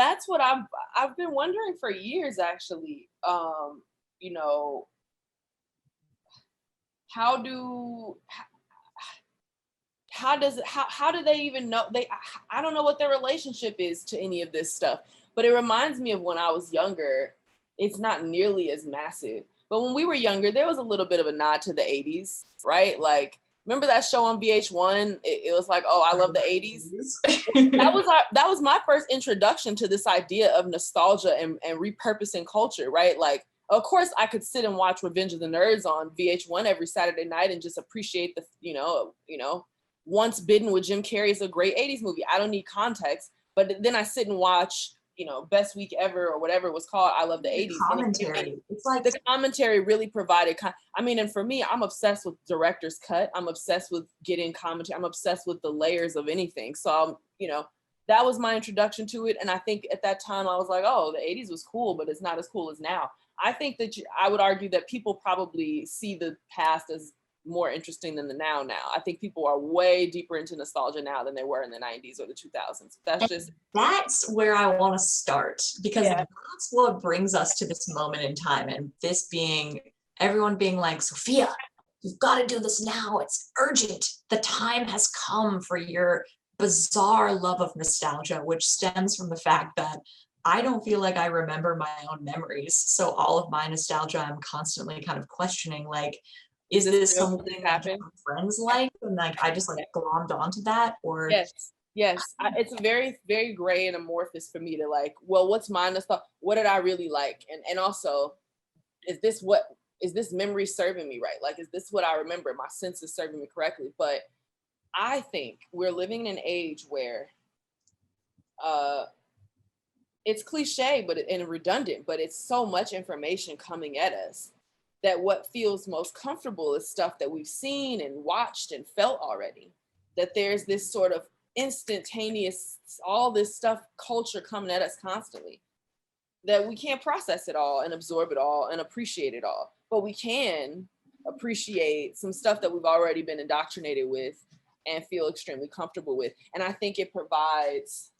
that's what I've been wondering for years actually. You know, how do how does how do they even know I don't know what their relationship is to any of this stuff, but it reminds me of when I was younger. It's not nearly as massive, but when we were younger there was a little bit of a nod to the 80s, right? Like, remember that show on VH1? It was like, oh, I love the 80s. That was my first introduction to this idea of nostalgia and repurposing culture, right? Like, of course I could sit and watch Revenge of the Nerds on VH1 every Saturday night and just appreciate the, Once Bitten with Jim Carrey is a great 80s movie. I don't need context. But then I sit and watch, Best Week Ever or whatever it was called. I love the 80s. Commentary. It's like the commentary really provided. And for me, I'm obsessed with director's cut. I'm obsessed with getting commentary. I'm obsessed with the layers of anything. So, that was my introduction to it. And I think at that time I was like, oh, the 80s was cool, but it's not as cool as now. I think that I would argue that people probably see the past as more interesting than the now. I think people are way deeper into nostalgia now than they were in the 90s or the 2000s. That's where I want to start, because that's what brings us to this moment in time, and this being everyone being like, Sophia, you've got to do this now. It's urgent. The time has come for your bizarre love of nostalgia, which stems from the fact that I don't feel like I remember my own memories. So all of my nostalgia, I'm constantly kind of questioning, like, is this something that my friends like? And like, I just like glommed onto that, or Yes. It's a very, very gray and amorphous for me to like, well, what's my nostalgia? What did I really like? And also, is this memory serving me right? Like, is this what I remember? My sense is serving me correctly. But I think we're living in an age where it's cliche, and redundant, but it's so much information coming at us that what feels most comfortable is stuff that we've seen and watched and felt already. That there's this sort of instantaneous, all this stuff, culture coming at us constantly, that we can't process it all and absorb it all and appreciate it all. But we can appreciate some stuff that we've already been indoctrinated with and feel extremely comfortable with. And I think it provides